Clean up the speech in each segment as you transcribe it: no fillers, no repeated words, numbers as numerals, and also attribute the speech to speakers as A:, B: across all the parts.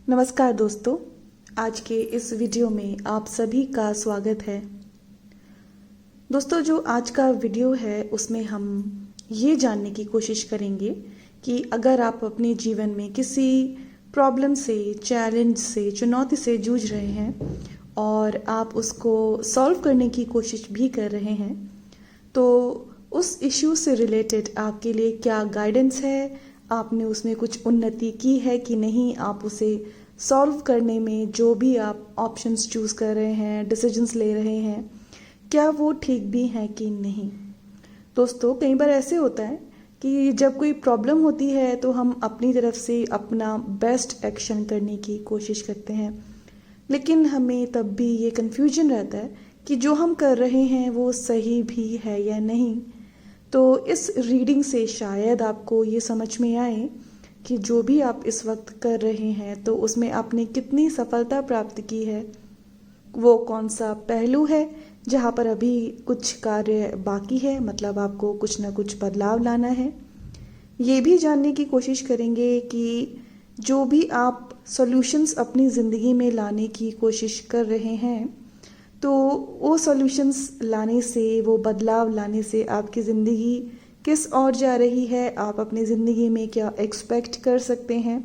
A: नमस्कार दोस्तों, आज के इस वीडियो में आप सभी का स्वागत है। दोस्तों, जो आज का वीडियो है उसमें हम ये जानने की कोशिश करेंगे कि अगर आप अपने जीवन में किसी प्रॉब्लम से, चैलेंज से, चुनौती से जूझ रहे हैं और आप उसको सॉल्व करने की कोशिश भी कर रहे हैं, तो उस इश्यू से रिलेटेड आपके लिए क्या गाइडेंस है, आपने उसमें कुछ उन्नति की है कि नहीं, आप उसे सॉल्व करने में जो भी आप ऑप्शंस चूज़ कर रहे हैं, डिसीजंस ले रहे हैं, क्या वो ठीक भी हैं कि नहीं। दोस्तों, कई बार ऐसे होता है कि जब कोई प्रॉब्लम होती है तो हम अपनी तरफ से अपना बेस्ट एक्शन करने की कोशिश करते हैं, लेकिन हमें तब भी ये कन्फ्यूजन रहता है कि जो हम कर रहे हैं वो सही भी है या नहीं। तो इस रीडिंग से शायद आपको ये समझ में आए कि जो भी आप इस वक्त कर रहे हैं तो उसमें आपने कितनी सफलता प्राप्त की है, वो कौन सा पहलू है जहाँ पर अभी कुछ कार्य बाकी है, मतलब आपको कुछ ना कुछ बदलाव लाना है। ये भी जानने की कोशिश करेंगे कि जो भी आप सॉल्यूशंस अपनी ज़िंदगी में लाने की कोशिश कर रहे हैं, तो वो सॉल्यूशंस लाने से, वो बदलाव लाने से आपकी ज़िंदगी किस ओर जा रही है, आप अपनी ज़िंदगी में क्या एक्सपेक्ट कर सकते हैं।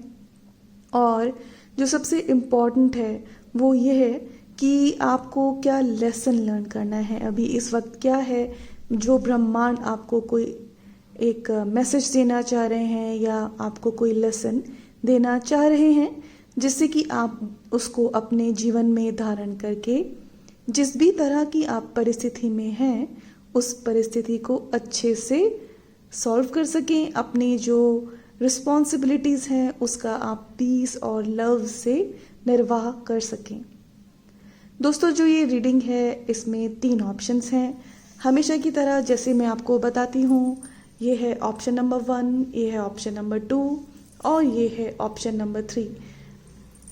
A: और जो सबसे इम्पॉर्टेंट है वो ये है कि आपको क्या लेसन लर्न करना है। अभी इस वक्त क्या है जो ब्रह्मांड आपको कोई एक मैसेज देना चाह रहे हैं या आपको कोई लेसन देना चाह रहे हैं, जिससे कि आप उसको अपने जीवन में धारण करके जिस भी तरह की आप परिस्थिति में हैं उस परिस्थिति को अच्छे से सॉल्व कर सकें। अपनी जो रिस्पॉन्सिबिलिटीज़ हैं उसका आप पीस और लव से निर्वाह कर सकें। दोस्तों, जो ये रीडिंग है इसमें 3 ऑप्शंस हैं। हमेशा की तरह जैसे मैं आपको बताती हूँ, ये है ऑप्शन नंबर 1, ये है ऑप्शन नंबर 2 और ये है ऑप्शन नंबर 3।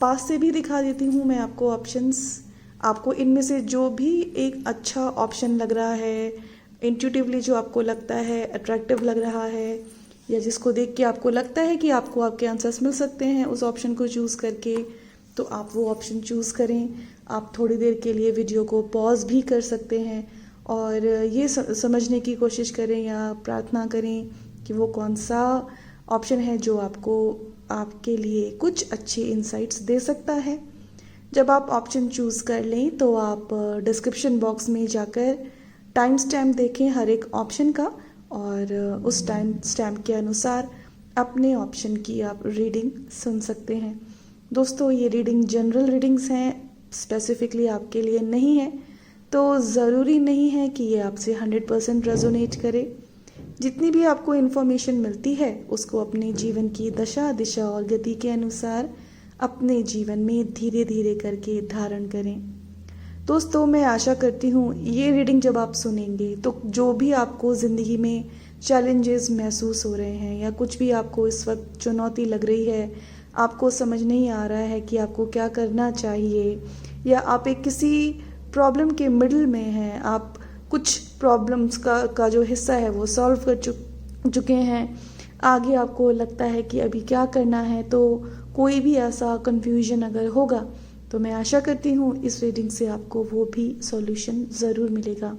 A: पास से भी दिखा देती हूँ मैं आपको ऑप्शंस। आपको इनमें से जो भी एक अच्छा ऑप्शन लग रहा है, इंट्यूटिवली जो आपको लगता है, अट्रैक्टिव लग रहा है, या जिसको देख के आपको लगता है कि आपको आपके आंसर्स मिल सकते हैं उस ऑप्शन को चूज़ करके, तो आप वो ऑप्शन चूज़ करें। आप थोड़ी देर के लिए वीडियो को पॉज भी कर सकते हैं और ये समझने की कोशिश करें या प्रार्थना करें कि वो कौन सा ऑप्शन है जो आपको आपके लिए कुछ अच्छी इंसाइट्स दे सकता है। जब आप ऑप्शन चूज़ कर लें तो आप डिस्क्रिप्शन बॉक्स में जाकर टाइम स्टैम्प देखें हर एक ऑप्शन का, और उस टाइम स्टैम्प के अनुसार अपने ऑप्शन की आप रीडिंग सुन सकते हैं। दोस्तों, ये रीडिंग जनरल रीडिंग्स हैं, स्पेसिफिकली आपके लिए नहीं है, तो ज़रूरी नहीं है कि ये आपसे 100% रेजोनेट करे। जितनी भी आपको इन्फॉर्मेशन मिलती है उसको अपने जीवन की दशा, दिशा और गति के अनुसार अपने जीवन में धीरे धीरे करके धारण करें। दोस्तों, मैं आशा करती हूँ ये रीडिंग जब आप सुनेंगे तो जो भी आपको ज़िंदगी में चैलेंजेस महसूस हो रहे हैं या कुछ भी आपको इस वक्त चुनौती लग रही है, आपको समझ नहीं आ रहा है कि आपको क्या करना चाहिए, या आप एक किसी प्रॉब्लम के मिडल में हैं, आप कुछ प्रॉब्लम्स का जो हिस्सा है वो सॉल्व कर चुके हैं, आगे आपको लगता है कि अभी क्या करना है, तो कोई भी ऐसा कन्फ्यूजन अगर होगा तो मैं आशा करती हूँ इस रीडिंग से आपको वो भी सॉल्यूशन ज़रूर मिलेगा।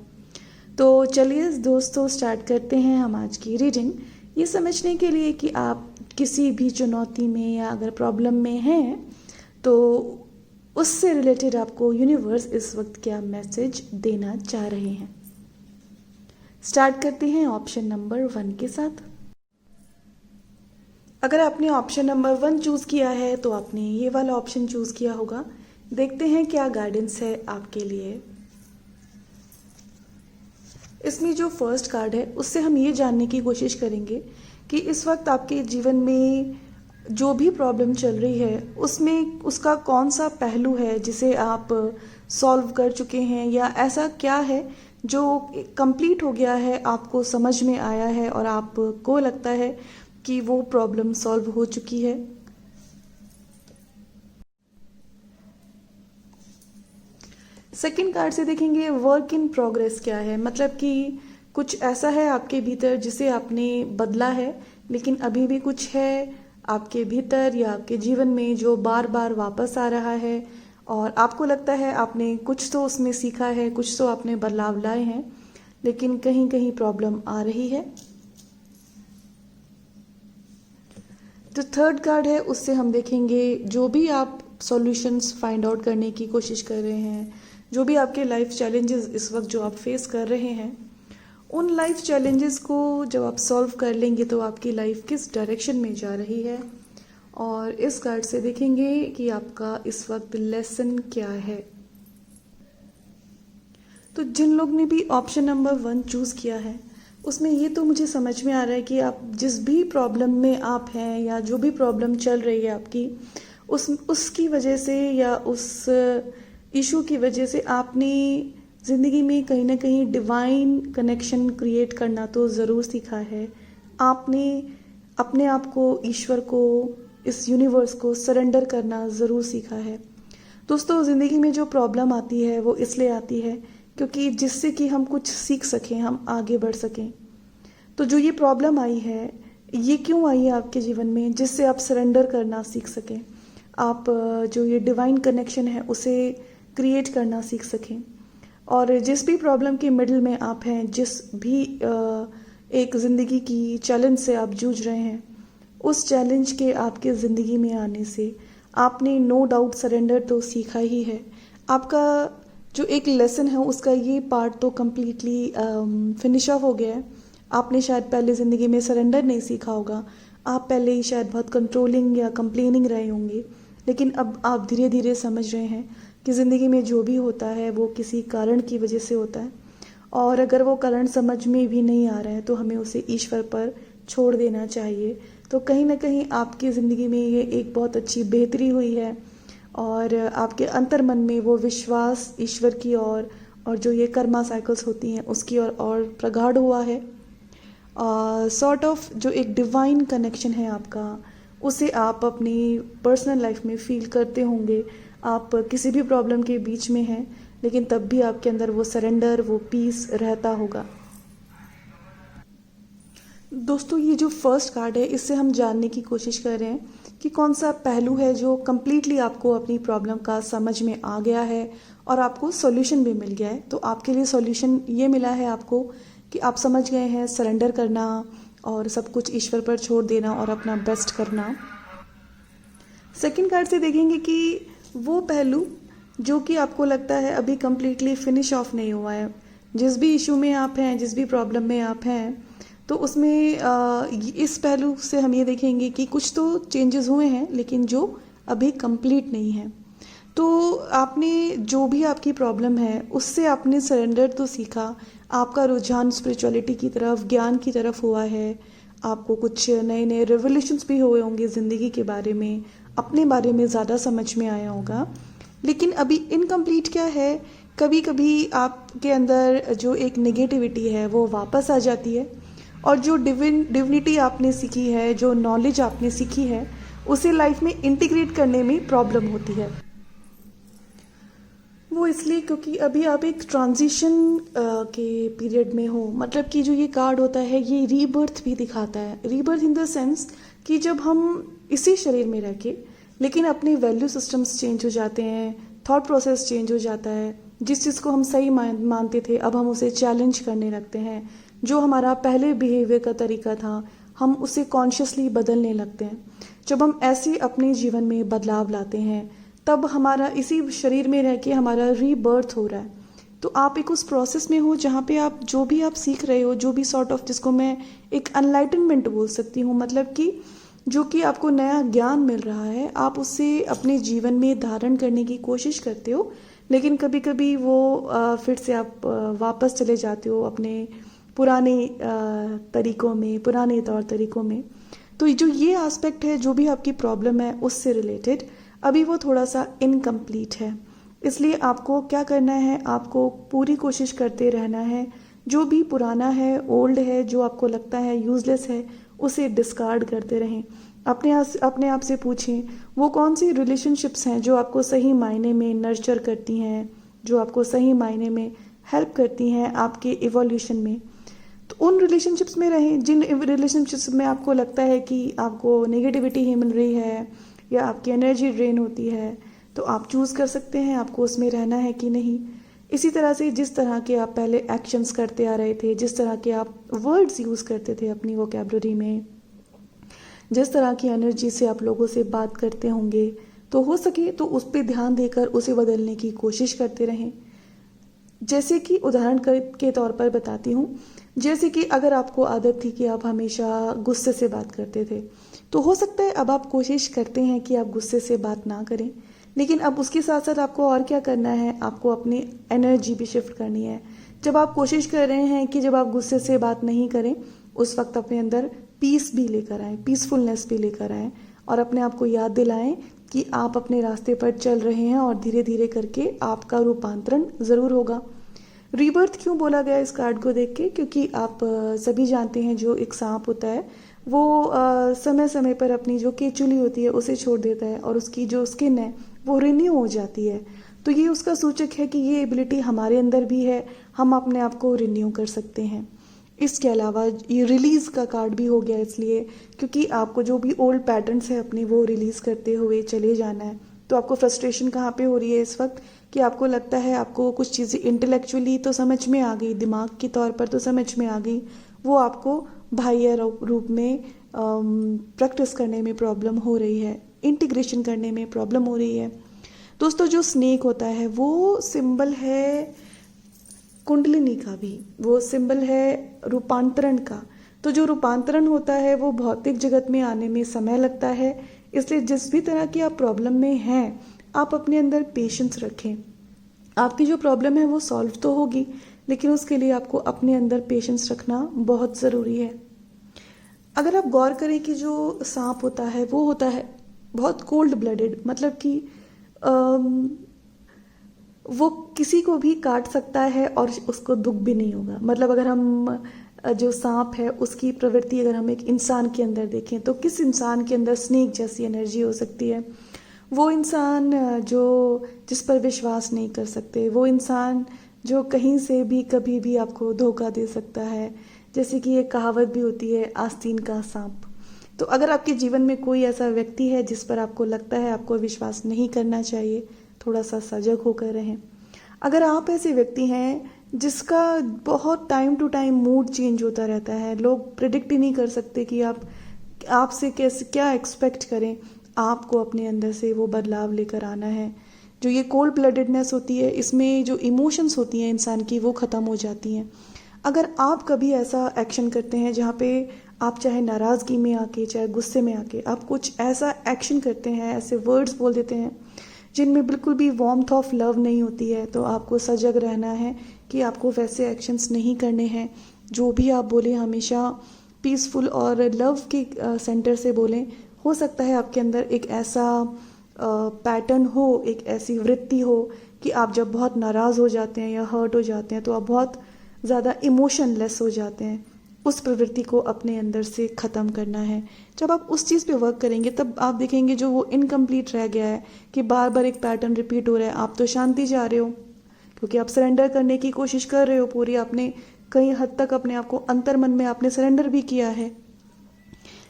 A: तो चलिए दोस्तों, स्टार्ट करते हैं हम आज की रीडिंग, ये समझने के लिए कि आप किसी भी चुनौती में या अगर प्रॉब्लम में हैं तो उससे रिलेटेड आपको यूनिवर्स इस वक्त क्या मैसेज देना चाह रहे हैं। स्टार्ट करते हैं ऑप्शन नंबर 1 के साथ। अगर आपने ऑप्शन नंबर 1 चूज़ किया है तो आपने ये वाला ऑप्शन चूज़ किया होगा। देखते हैं क्या गाइडेंस है आपके लिए। इसमें जो फर्स्ट कार्ड है उससे हम ये जानने की कोशिश करेंगे कि इस वक्त आपके जीवन में जो भी प्रॉब्लम चल रही है उसमें उसका कौन सा पहलू है जिसे आप सॉल्व कर चुके हैं, या ऐसा क्या है जो कंप्लीट हो गया है, आपको समझ में आया है और आपको लगता है कि वो प्रॉब्लम सॉल्व हो चुकी है। सेकंड कार्ड से देखेंगे वर्क इन प्रोग्रेस क्या है, मतलब कि कुछ ऐसा है आपके भीतर जिसे आपने बदला है लेकिन अभी भी कुछ है आपके भीतर या आपके जीवन में जो बार बार वापस आ रहा है और आपको लगता है आपने कुछ तो उसमें सीखा है, कुछ तो आपने बदलाव लाए हैं, लेकिन कहीं कहीं प्रॉब्लम आ रही है। जो थर्ड कार्ड है उससे हम देखेंगे जो भी आप सॉल्यूशंस फाइंड आउट करने की कोशिश कर रहे हैं, जो भी आपके लाइफ चैलेंजेस इस वक्त जो आप फेस कर रहे हैं, उन लाइफ चैलेंजेस को जब आप सॉल्व कर लेंगे तो आपकी लाइफ किस डायरेक्शन में जा रही है। और इस कार्ड से देखेंगे कि आपका इस वक्त लेसन क्या है। तो जिन लोग ने भी ऑप्शन नंबर 1 चूज़ किया है उसमें ये तो मुझे समझ में आ रहा है कि आप जिस भी प्रॉब्लम में आप हैं या जो भी प्रॉब्लम चल रही है आपकी, उसकी वजह से या उस इशू की वजह से आपने ज़िंदगी में कहीं ना कहीं डिवाइन कनेक्शन क्रिएट करना तो ज़रूर सीखा है। आपने अपने आप को, ईश्वर को, इस यूनिवर्स को सरेंडर करना ज़रूर सीखा है। दोस्तों, ज़िंदगी में जो प्रॉब्लम आती है वो इसलिए आती है क्योंकि जिससे कि हम कुछ सीख सकें, हम आगे बढ़ सकें। तो जो ये प्रॉब्लम आई है, ये क्यों आई है आपके जीवन में? जिससे आप सरेंडर करना सीख सकें, आप जो ये डिवाइन कनेक्शन है उसे क्रिएट करना सीख सकें। और जिस भी प्रॉब्लम के मिडिल में आप हैं, जिस भी एक ज़िंदगी की चैलेंज से आप जूझ रहे हैं, उस चैलेंज के आपके ज़िंदगी में आने से आपने नो डाउट सरेंडर तो सीखा ही है। आपका जो एक लेसन है उसका ये पार्ट तो कम्प्लीटली फिनिश ऑफ हो गया है। आपने शायद पहले ज़िंदगी में सरेंडर नहीं सीखा होगा, आप पहले ही शायद बहुत कंट्रोलिंग या कंप्लेनिंग रहे होंगे, लेकिन अब आप धीरे धीरे समझ रहे हैं कि ज़िंदगी में जो भी होता है वो किसी कारण की वजह से होता है। और अगर वो कारण समझ में भी नहीं आ रहा है तो हमें उसे ईश्वर पर छोड़ देना चाहिए। तो कहीं ना कहीं आपकी ज़िंदगी में ये एक बहुत अच्छी बेहतरी हुई है और आपके अंतर मन में वो विश्वास ईश्वर की और जो ये कर्मा साइकिल्स होती हैं उसकी और प्रगाढ़ हुआ है। सॉर्ट ऑफ जो एक डिवाइन कनेक्शन है आपका, उसे आप अपनी पर्सनल लाइफ में फील करते होंगे। आप किसी भी प्रॉब्लम के बीच में हैं लेकिन तब भी आपके अंदर वो सरेंडर, वो पीस रहता होगा। दोस्तों, ये जो फर्स्ट कार्ड है इससे हम जानने की कोशिश कर रहे हैं कि कौन सा पहलू है जो कम्प्लीटली आपको अपनी प्रॉब्लम का समझ में आ गया है और आपको सॉल्यूशन भी मिल गया है। तो आपके लिए सॉल्यूशन ये मिला है आपको कि आप समझ गए हैं सरेंडर करना और सब कुछ ईश्वर पर छोड़ देना और अपना बेस्ट करना। सेकंड कार्ड से देखेंगे कि वो पहलू जो कि आपको लगता है अभी कम्प्लीटली फिनिश ऑफ नहीं हुआ है। जिस भी इशू में आप हैं, जिस भी प्रॉब्लम में आप हैं, तो उसमें इस पहलू से हम ये देखेंगे कि कुछ तो चेंजेस हुए हैं लेकिन जो अभी कंप्लीट नहीं है। तो आपने जो भी आपकी प्रॉब्लम है उससे आपने सरेंडर तो सीखा, आपका रुझान स्पिरिचुअलिटी की तरफ, ज्ञान की तरफ हुआ है। आपको कुछ नए नए रेवोल्यूशंस भी हुए होंगे ज़िंदगी के बारे में, अपने बारे में ज़्यादा समझ में आया होगा। लेकिन अभी इनकम्प्लीट क्या है, कभी कभी आपके अंदर जो एक नेगेटिविटी है वो वापस आ जाती है और जो डिविनिटी आपने सीखी है, जो नॉलेज आपने सीखी है, उसे लाइफ में इंटीग्रेट करने में प्रॉब्लम होती है। वो इसलिए क्योंकि अभी आप एक ट्रांजिशन के पीरियड में हो। मतलब कि जो ये कार्ड होता है ये रीबर्थ भी दिखाता है। रीबर्थ इन द सेंस कि जब हम इसी शरीर में रह के लेकिन अपने वैल्यू सिस्टम्स चेंज हो जाते हैं, थॉट प्रोसेस चेंज हो जाता है। जिस चीज़ को हम सही मानते थे अब हम उसे चैलेंज करने लगते हैं। जो हमारा पहले बिहेवियर का तरीका था हम उसे कॉन्शियसली बदलने लगते हैं। जब हम ऐसे अपने जीवन में बदलाव लाते हैं तब हमारा इसी शरीर में रह के हमारा रीबर्थ हो रहा है। तो आप एक उस प्रोसेस में हो जहाँ पे आप जो भी आप सीख रहे हो, जो भी सॉर्ट ऑफ, जिसको मैं एक अनलाइटनमेंट बोल सकती हूँ, मतलब कि जो कि आपको नया ज्ञान मिल रहा है, आप उसे अपने जीवन में धारण करने की कोशिश करते हो। लेकिन कभी कभी वो फिर से आप वापस चले जाते हो अपने पुराने तरीकों में, पुराने तौर तरीकों में। तो जो ये एस्पेक्ट है, जो भी आपकी प्रॉब्लम है उससे रिलेटेड, अभी वो थोड़ा सा इनकम्प्लीट है। इसलिए आपको क्या करना है, आपको पूरी कोशिश करते रहना है। जो भी पुराना है, ओल्ड है, जो आपको लगता है यूजलेस है, उसे डिस्कार्ड करते रहें। अपने आप से पूछें वो कौन सी रिलेशनशिप्स हैं जो आपको सही मायने में नर्चर करती हैं, जो आपको सही मायने में हेल्प करती हैं आपके इवोल्यूशन में। तो उन रिलेशनशिप्स में रहें जिन रिलेशनशिप्स में आपको लगता है कि आपको नेगेटिविटी ही मिल रही है या आपकी एनर्जी ड्रेन होती है, तो आप चूज़ कर सकते हैं आपको उसमें रहना है कि नहीं। इसी तरह से जिस तरह के आप पहले एक्शंस करते आ रहे थे, जिस तरह के आप वर्ड्स यूज़ करते थे अपनी वोकैबुलरी में, जिस तरह की एनर्जी से आप लोगों से बात करते होंगे, तो हो सके तो उस पर ध्यान देकर उसे बदलने की कोशिश करते रहें। जैसे कि उदाहरण के तौर पर बताती हूँ, जैसे कि अगर आपको आदत थी कि आप हमेशा गुस्से से बात करते थे, तो हो सकता है अब आप कोशिश करते हैं कि आप गुस्से से बात ना करें, लेकिन अब उसके साथ साथ आपको और क्या करना है, आपको अपनी एनर्जी भी शिफ्ट करनी है। जब आप कोशिश कर रहे हैं कि जब आप गुस्से से बात नहीं करें, उस वक्त अपने अंदर पीस भी लेकर आएँ, पीसफुलनेस भी लेकर आएँ और अपने आप को याद दिलाएं कि आप अपने रास्ते पर चल रहे हैं और धीरे धीरे करके आपका रूपांतरण ज़रूर होगा। रीबर्थ क्यों बोला गया इस कार्ड को देख के? क्योंकि आप सभी जानते हैं जो एक सांप होता है वो समय समय पर अपनी जो केचुली होती है उसे छोड़ देता है और उसकी जो स्किन है वो रिन्यू हो जाती है। तो ये उसका सूचक है कि ये एबिलिटी हमारे अंदर भी है, हम अपने आप को रिन्यू कर सकते हैं। इसके अलावा ये रिलीज़ का कार्ड भी हो गया इसलिए क्योंकि आपको जो भी ओल्ड पैटर्न्स है अपने वो रिलीज़ करते हुए चले जाना है। तो आपको फ्रस्ट्रेशन कहाँ पे हो रही है इस वक्त कि आपको लगता है आपको कुछ चीज़ें इंटेलेक्चुअली तो समझ में आ गई, दिमाग के तौर पर तो समझ में आ गई, वो आपको बाह्य रूप में प्रैक्टिस करने में प्रॉब्लम हो रही है, इंटीग्रेशन करने में प्रॉब्लम हो रही है। दोस्तों जो स्नेक होता है वो सिंबल है कुंडलिनी का भी, वो सिंबल है रूपांतरण का। तो जो रूपांतरण होता है वो भौतिक जगत में आने में समय लगता है, इसलिए जिस भी तरह की आप प्रॉब्लम में हैं आप अपने अंदर पेशेंस रखें। आपकी जो प्रॉब्लम है वो सॉल्व तो होगी, लेकिन उसके लिए आपको अपने अंदर पेशेंस रखना बहुत ज़रूरी है। अगर आप गौर करें कि जो सांप होता है वो होता है बहुत कोल्ड ब्लडेड, मतलब कि वो किसी को भी काट सकता है और उसको दुख भी नहीं होगा। मतलब अगर हम जो सांप है उसकी प्रवृत्ति अगर हम एक इंसान के अंदर देखें तो किस इंसान के अंदर स्नेक जैसी एनर्जी हो सकती है? वो इंसान जो जिस पर विश्वास नहीं कर सकते, वो इंसान जो कहीं से भी कभी भी आपको धोखा दे सकता है। जैसे कि एक कहावत भी होती है, आस्तीन का सांप। तो अगर आपके जीवन में कोई ऐसा व्यक्ति है जिस पर आपको लगता है आपको विश्वास नहीं करना चाहिए, थोड़ा सा सजग होकर रहें। अगर आप ऐसे व्यक्ति हैं जिसका बहुत time to time mood change होता रहता है, लोग प्रिडिक्ट ही नहीं कर सकते कि आप आपसे कैसे क्या एक्सपेक्ट करें, आपको अपने अंदर से वो बदलाव लेकर आना है। जो ये कोल्ड ब्लडेडनेस होती है, इसमें जो इमोशंस होती हैं इंसान की वो ख़त्म हो जाती हैं। अगर आप कभी ऐसा एक्शन करते हैं जहाँ पे आप चाहे नाराज़गी में आके चाहे गुस्से में आके आप कुछ ऐसा एक्शन करते हैं, ऐसे वर्ड्स बोल देते हैं जिनमें बिल्कुल भी वार्मथ ऑफ लव नहीं होती है, तो आपको सजग रहना है कि आपको वैसे एक्शंस नहीं करने हैं। जो भी आप बोलें हमेशा पीसफुल और लव के सेंटर से बोलें। हो सकता है आपके अंदर एक ऐसा पैटर्न हो, एक ऐसी वृत्ति हो कि आप जब बहुत नाराज़ हो जाते हैं या हर्ट हो जाते हैं तो आप बहुत ज़्यादा इमोशनलेस हो जाते हैं। उस प्रवृत्ति को अपने अंदर से ख़त्म करना है। जब आप उस चीज़ पे वर्क करेंगे तब आप देखेंगे जो वो इनकम्प्लीट रह गया है कि बार बार एक पैटर्न रिपीट हो रहा है, आप तो शांति जा रहे हो क्योंकि आप सरेंडर करने की कोशिश कर रहे हो पूरी, आपने कई हद तक अपने आप को अंतर मन में आपने सरेंडर भी किया है,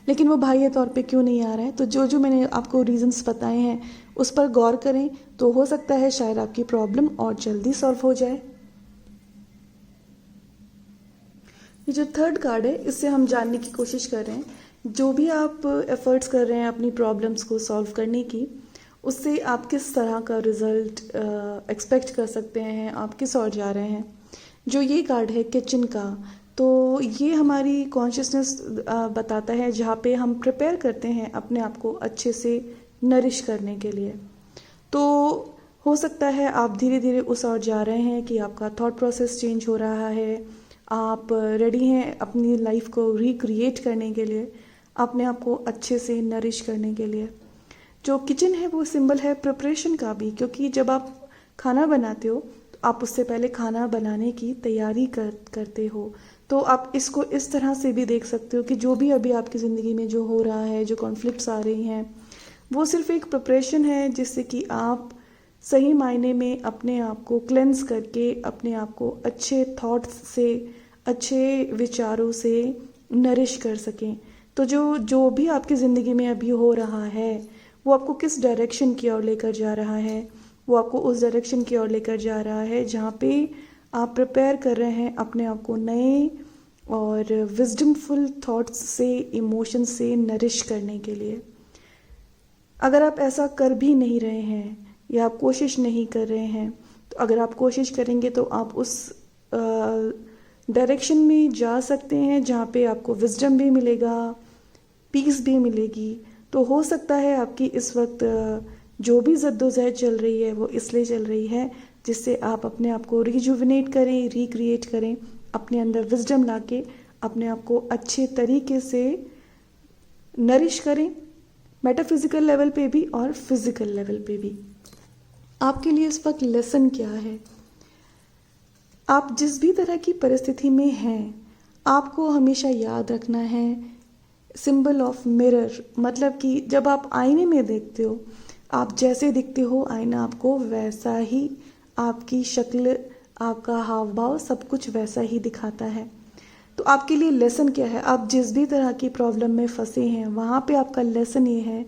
A: लेकिन वो बाह्य तौर पे क्यों नहीं आ रहा है? तो जो जो मैंने आपको रीजंस बताए हैं उस पर गौर करें, तो हो सकता है शायद आपकी प्रॉब्लम और जल्दी सॉल्व हो जाए। ये जो थर्ड कार्ड है इससे हम जानने की कोशिश कर रहे हैं जो भी आप एफर्ट्स कर रहे हैं अपनी प्रॉब्लम्स को सॉल्व करने की, उससे आप किस तरह का रिजल्ट एक्सपेक्ट कर सकते हैं, आप किस ओर जा रहे हैं। जो ये कार्ड है किचन का, तो ये हमारी कॉन्शियसनेस बताता है जहाँ पे हम प्रिपेयर करते हैं अपने आप को अच्छे से नरिश करने के लिए। तो हो सकता है आप धीरे धीरे उस ओर जा रहे हैं कि आपका थॉट प्रोसेस चेंज हो रहा है, आप रेडी हैं अपनी लाइफ को रिक्रिएट करने के लिए, अपने आप को अच्छे से नरिश करने के लिए। जो किचन है वो सिंबल है प्रिपरेशन का भी, क्योंकि जब आप खाना बनाते हो तो आप उससे पहले खाना बनाने की तैयारी करते हो। तो आप इसको इस तरह से भी देख सकते हो कि जो भी अभी आपकी ज़िंदगी में जो हो रहा है, जो कॉन्फ्लिक्ट्स आ रही हैं, वो सिर्फ एक प्रिपरेशन है जिससे कि आप सही मायने में अपने आप को क्लेंस करके अपने आप को अच्छे थॉट्स से, अच्छे विचारों से नरिश कर सकें। तो जो भी आपकी ज़िंदगी में अभी हो रहा है वो आपको किस डायरेक्शन की ओर लेकर जा रहा है, वो आपको उस डायरेक्शन की ओर लेकर जा रहा है जहाँ पे आप प्रिपेयर कर रहे हैं अपने आप को नए और विजडमफुल थॉट्स से, इमोशन से नरिश करने के लिए। अगर आप ऐसा कर भी नहीं रहे हैं या आप कोशिश नहीं कर रहे हैं, तो अगर आप कोशिश करेंगे तो आप उस डायरेक्शन में जा सकते हैं जहाँ पे आपको विजडम भी मिलेगा, पीस भी मिलेगी। तो हो सकता है आपकी इस वक्त जो भी जद्दोजहद चल रही है वो इसलिए चल रही है जिससे आप अपने आप को रिजुविनेट करें, रिक्रिएट करें, अपने अंदर विजडम लाके अपने आप को अच्छे तरीके से नरिश करें, मेटाफिजिकल लेवल पे भी और फिजिकल लेवल पे भी। आपके लिए इस वक्त लेसन क्या है? आप जिस भी तरह की परिस्थिति में हैं, आपको हमेशा याद रखना है सिंबल ऑफ मिरर, मतलब कि जब आप आईने में देखते हो, आप जैसे दिखते हो आईना आपको वैसा ही, आपकी शक्ल, आपका हाव भाव सब कुछ वैसा ही दिखाता है। तो आपके लिए लेसन क्या है? आप जिस भी तरह की प्रॉब्लम में फंसे हैं वहाँ पे आपका लेसन ये है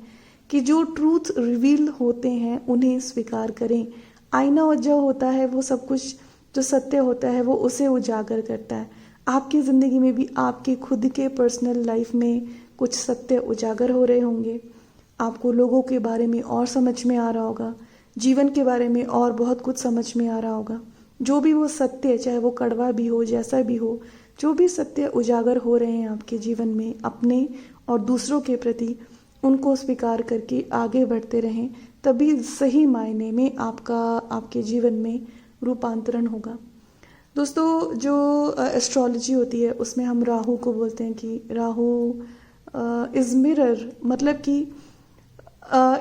A: कि जो ट्रूथ रिवील होते हैं उन्हें स्वीकार करें। आईना जो होता है वो सब कुछ जो सत्य होता है वो उसे उजागर करता है। आपकी ज़िंदगी में भी आपके खुद के पर्सनल लाइफ में कुछ सत्य उजागर हो रहे होंगे। आपको लोगों के बारे में और समझ में आ रहा होगा, जीवन के बारे में और बहुत कुछ समझ में आ रहा होगा। जो भी वो सत्य, चाहे वो कड़वा भी हो, जैसा भी हो, जो भी सत्य उजागर हो रहे हैं आपके जीवन में अपने और दूसरों के प्रति, उनको स्वीकार करके आगे बढ़ते रहें, तभी सही मायने में आपके जीवन में रूपांतरण होगा। दोस्तों, जो एस्ट्रोलॉजी होती है उसमें हम राहु को बोलते हैं कि राहु इज़ मिरर, मतलब कि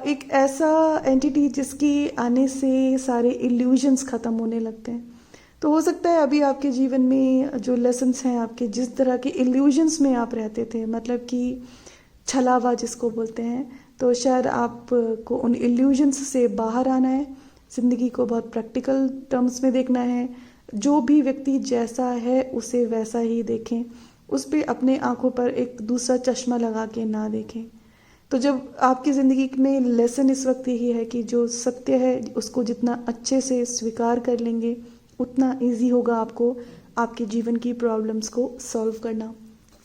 A: एक ऐसा एंटिटी जिसकी आने से सारे इल्यूजन्स ख़त्म होने लगते हैं। तो हो सकता है अभी आपके जीवन में जो लेसन्स हैं, आपके जिस तरह के इल्यूजन्स में आप रहते थे, मतलब कि छलावा जिसको बोलते हैं, तो शायद आपको उन इल्यूजन्स से बाहर आना है, ज़िंदगी को बहुत प्रैक्टिकल टर्म्स में देखना है। जो भी व्यक्ति जैसा है उसे वैसा ही देखें, उस पर अपने आँखों पर एक दूसरा चश्मा लगा के ना देखें। तो जब आपकी ज़िंदगी में लेसन इस वक्त यही है कि जो सत्य है उसको जितना अच्छे से स्वीकार कर लेंगे उतना इजी होगा आपको आपके जीवन की प्रॉब्लम्स को सॉल्व करना।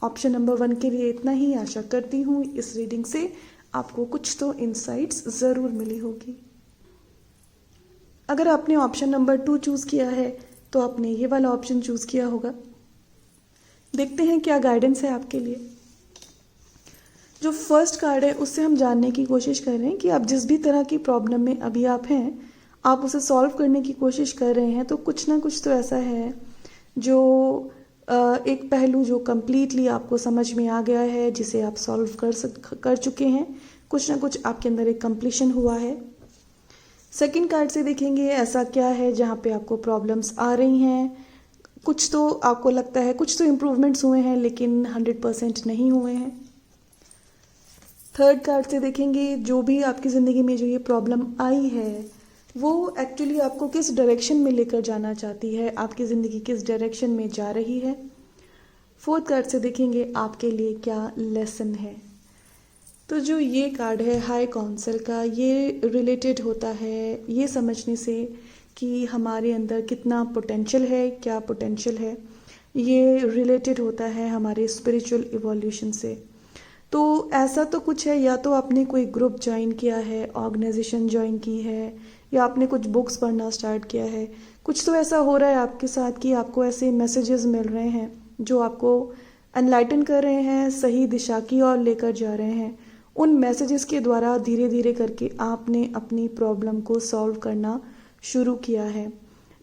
A: ऑप्शन नंबर 1 के लिए इतना ही। आशा करती हूँ इस रीडिंग से आपको कुछ तो इनसाइट्स ज़रूर मिली होगी। अगर आपने ऑप्शन नंबर 2 चूज़ किया है तो आपने ये वाला ऑप्शन चूज़ किया होगा। देखते हैं क्या गाइडेंस है आपके लिए। जो फर्स्ट कार्ड है उससे हम जानने की कोशिश कर रहे हैं कि आप जिस भी तरह की प्रॉब्लम में अभी आप हैं, आप उसे सॉल्व करने की कोशिश कर रहे हैं। तो कुछ ना कुछ तो ऐसा है जो एक पहलू जो कम्प्लीटली आपको समझ में आ गया है, जिसे आप सॉल्व कर चुके हैं। कुछ ना कुछ आपके अंदर एक कंप्लीशन हुआ है। सेकंड कार्ड से देखेंगे ऐसा क्या है जहाँ पे आपको प्रॉब्लम्स आ रही हैं। कुछ तो आपको लगता है कुछ तो इम्प्रूवमेंट्स हुए हैं लेकिन 100% नहीं हुए हैं। थर्ड कार्ड से देखेंगे जो भी आपकी ज़िंदगी में जो ये प्रॉब्लम आई है वो एक्चुअली आपको किस डायरेक्शन में लेकर जाना चाहती है, आपकी ज़िंदगी किस डायरेक्शन में जा रही है। फोर्थ कार्ड से देखेंगे आपके लिए क्या लेसन है। तो जो ये कार्ड है हाई काउंसिल का, ये रिलेटेड होता है ये समझने से कि हमारे अंदर कितना पोटेंशियल है, क्या पोटेंशियल है। ये रिलेटेड होता है हमारे स्पिरिचुअल इवोल्यूशन से। तो ऐसा तो कुछ है, या तो आपने कोई ग्रुप ज्वाइन किया है, ऑर्गेनाइजेशन ज्वाइन की है, या आपने कुछ बुक्स पढ़ना स्टार्ट किया है। कुछ तो ऐसा हो रहा है आपके साथ कि आपको ऐसे मैसेजेस मिल रहे हैं जो आपको एनलाइटन कर रहे हैं, सही दिशा की ओर लेकर जा रहे हैं। उन मैसेजेस के द्वारा धीरे धीरे करके आपने अपनी प्रॉब्लम को सॉल्व करना शुरू किया है।